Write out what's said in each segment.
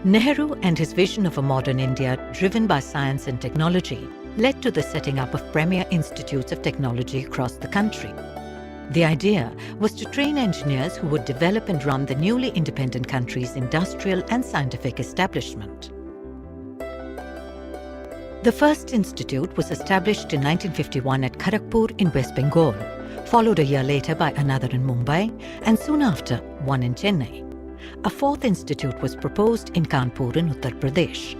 Nehru and his vision of a modern India driven by science and technology led to the setting up of premier institutes of technology across the country. The idea was to train engineers who would develop and run the newly independent country's industrial and scientific establishment. The first institute was established in 1951 at Kharagpur in West Bengal, followed a year later by another in Mumbai, and soon after, one in Chennai. A fourth institute was proposed in Kanpur in Uttar Pradesh.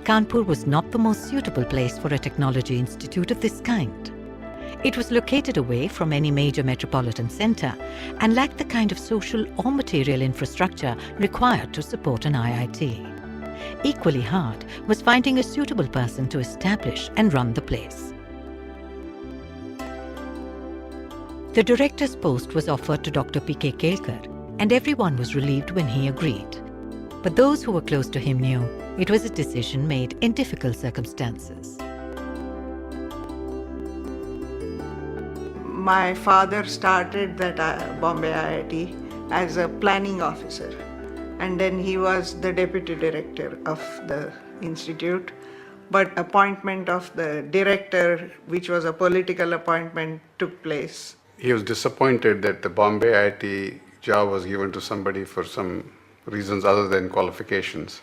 Kanpur was not the most suitable place for a technology institute of this kind. It was located away from any major metropolitan centre and lacked the kind of social or material infrastructure required to support an IIT. Equally hard was finding a suitable person to establish and run the place. The director's post was offered to Dr. P.K. Kelkar, and everyone was relieved when he agreed. But those who were close to him knew it was a decision made in difficult circumstances. My father started that Bombay IIT as a planning officer, and then he was the deputy director of the institute. But appointment of the director, which was a political appointment, took place. He was disappointed that the Bombay IIT job was given to somebody for some reasons other than qualifications,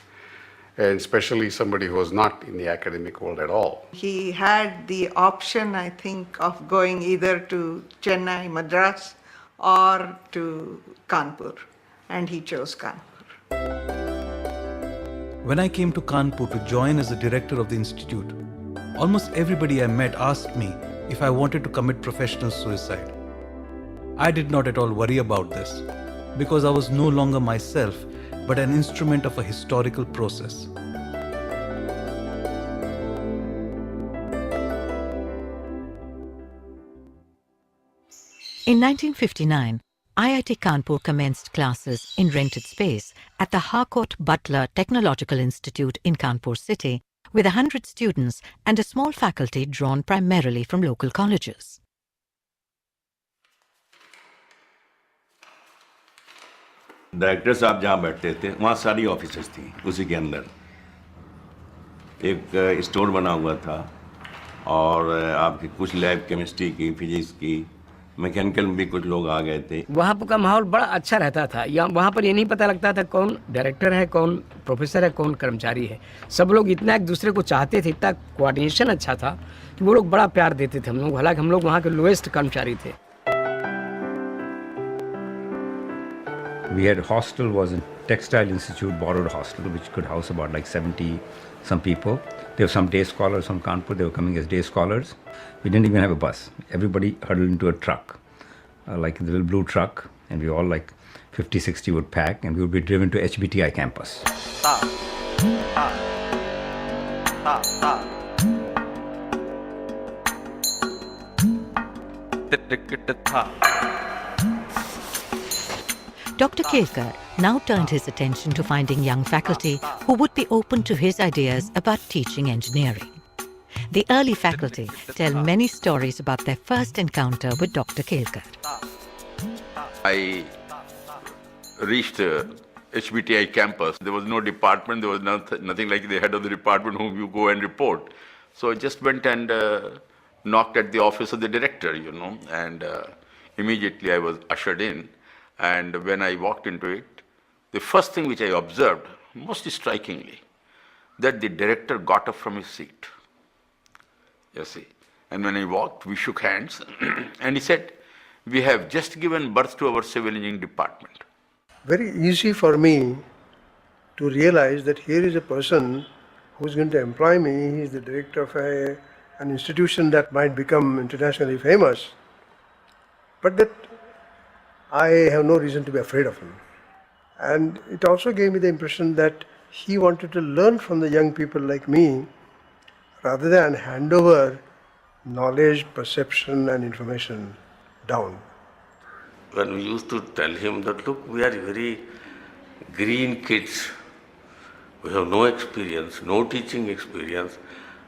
and especially somebody who was not in the academic world at all. He had the option, I think, of going either to Chennai, Madras, or to Kanpur, and he chose Kanpur. When I came to Kanpur to join as the director of the institute, almost everybody I met asked me if I wanted to commit professional suicide. I did not at all worry about this, because I was no longer myself, but an instrument of a historical process. In 1959, IIT Kanpur commenced classes in rented space at the Harcourt Butler Technological Institute in Kanpur city, with 100 students and a small faculty drawn primarily from local colleges. Director साहब जहाँ बैठते थे वहाँ सारी offices थी उसी के अंदर एक स्टोर बना हुआ था और आपकी कुछ लैब केमिस्ट्री की फिजिक्स की मैकेनिकल में भी कुछ लोग आ गए थे। वहाँ का माहौल बड़ा अच्छा रहता था। वहाँ पर ये नहीं पता लगता था कौन डायरेक्टर है, कौन प्रोफेसर है, कौन कर्मचारी है। सब लोग इतना एक दूसरे को चाहते थे, इतना कोऑर्डिनेशन अच्छा था कि वो लोग बड़ा प्यार देते थे हम लोग। हालांकि हम लोग वहाँ के लोएस्ट कर्मचारी थे। We had hostel was in Textile Institute, borrowed hostel, which could house about like 70 some people. There were some day scholars from Kanpur. They were coming as day scholars. We didn't even have a bus. Everybody huddled into a truck, like the little blue truck, and we all like 50, 60 would pack, and we would be driven to HBTI campus. Dr. Kelkar now turned his attention to finding young faculty who would be open to his ideas about teaching engineering. The early faculty tell many stories about their first encounter with Dr. Kelkar. I reached HBTI campus. There was no department, there was nothing like the head of the department whom you go and report. So I just went and knocked at the office of the director, and immediately I was ushered in. And when I walked into it, the first thing which I observed, most strikingly, that the director got up from his seat. You see. And when I walked, we shook hands, and he said, "We have just given birth to our civil engineering department." Very easy for me to realize that here is a person who's going to employ me. He's the director of an institution that might become internationally famous. But that I have no reason to be afraid of him. And it also gave me the impression that he wanted to learn from the young people like me rather than hand over knowledge, perception and information down. When we used to tell him that, look, we are very green kids. We have no experience, no teaching experience,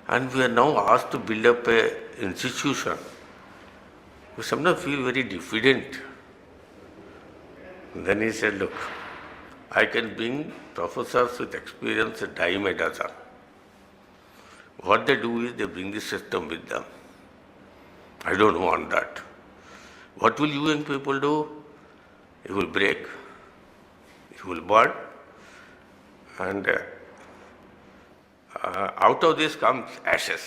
and we are now asked to build up an institution. We sometimes feel very diffident. Then he said, look, I can bring professors with experience a dime a dozen. What they do is they bring the system with them. I don't want that. What will you young people do? You will break, you will burn, and out of this comes ashes.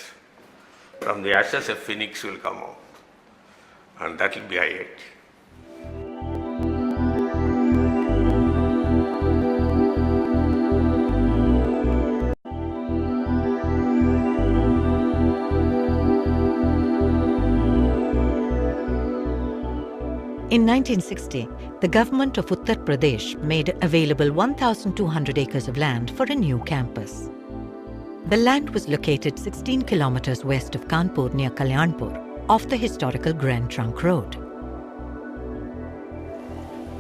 From the ashes, a phoenix will come out, and that will be IIT. In 1960, the government of Uttar Pradesh made available 1,200 acres of land for a new campus. The land was located 16 kilometers west of Kanpur near Kalyanpur, off the historical Grand Trunk Road.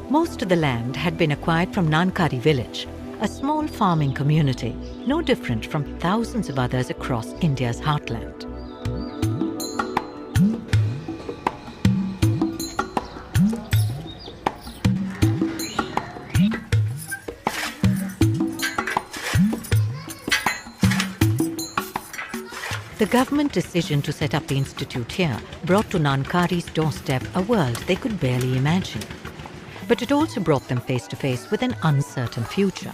Most of the land had been acquired from Nankari village, a small farming community, no different from thousands of others across India's heartland. The government decision to set up the institute here brought to Nankari's doorstep a world they could barely imagine. But it also brought them face to face with an uncertain future.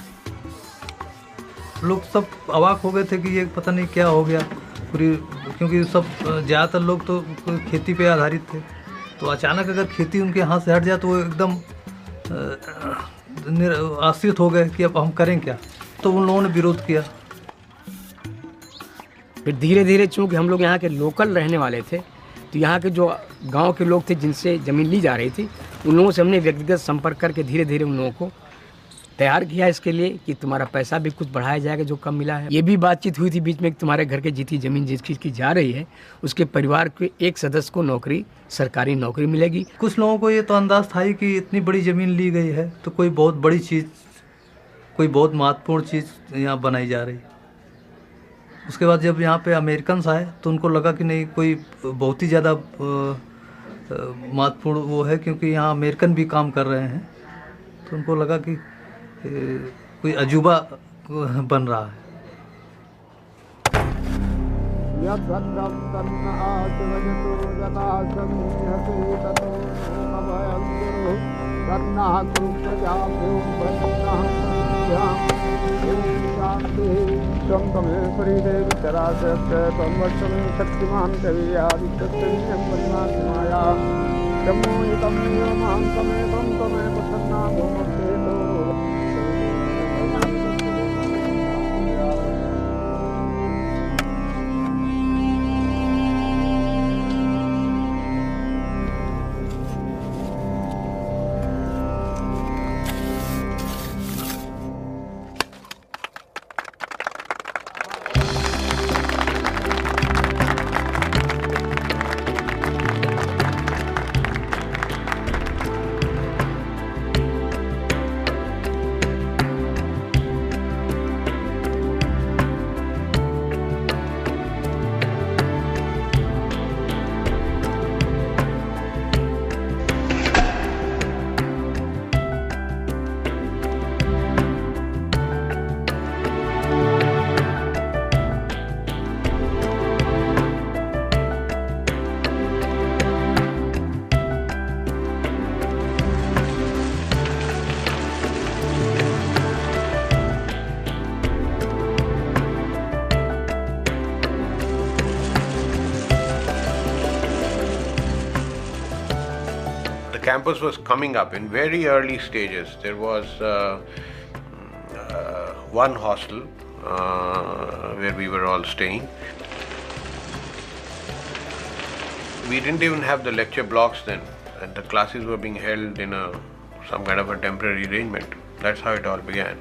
लोग सब अवाक हो गए थे कि ये पता नहीं क्या हो गया पूरी, क्योंकि सब ज़्यादातर लोग तो खेती पे आधारित थे, तो अचानक अगर खेती उनके हाथ से हट जाए तो वो एकदम आश्रित हो गए कि अब हम करें क्या। तो उन लोगों ने विरोध किया। फिर धीरे धीरे चूँकि हम लोग यहाँ के लोकल रहने वाले थे, तो यहाँ के जो गांव के लोग थे जिनसे ज़मीन ली जा रही थी, उन लोगों से हमने व्यक्तिगत संपर्क करके धीरे धीरे उन लोगों को तैयार किया इसके लिए कि तुम्हारा पैसा भी कुछ बढ़ाया जाएगा जो कम मिला है। ये भी बातचीत हुई थी बीच में कि तुम्हारे घर के जितनी ज़मीन जिसकी जा रही है उसके परिवार के एक सदस्य को नौकरी, सरकारी नौकरी मिलेगी। कुछ लोगों को ये तो अंदाज़ था ही कि इतनी बड़ी ज़मीन ली गई है तो कोई बहुत बड़ी चीज़, कोई बहुत महत्वपूर्ण चीज़ यहाँ बनाई जा रही। उसके बाद जब यहाँ पे अमेरिकन्स आए तो उनको लगा कि नहीं, कोई बहुत ही ज़्यादा महत्वपूर्ण वो है, क्योंकि यहाँ अमेरिकन भी काम कर रहे हैं, तो उनको लगा कि कोई अजूबा बन रहा है। शक्तिमान कवि आदित्य माया Campus was coming up in very early stages. There was one hostel where we were all staying. We didn't even have the lecture blocks then, and the classes were being held in some kind of a temporary arrangement. That's how it all began.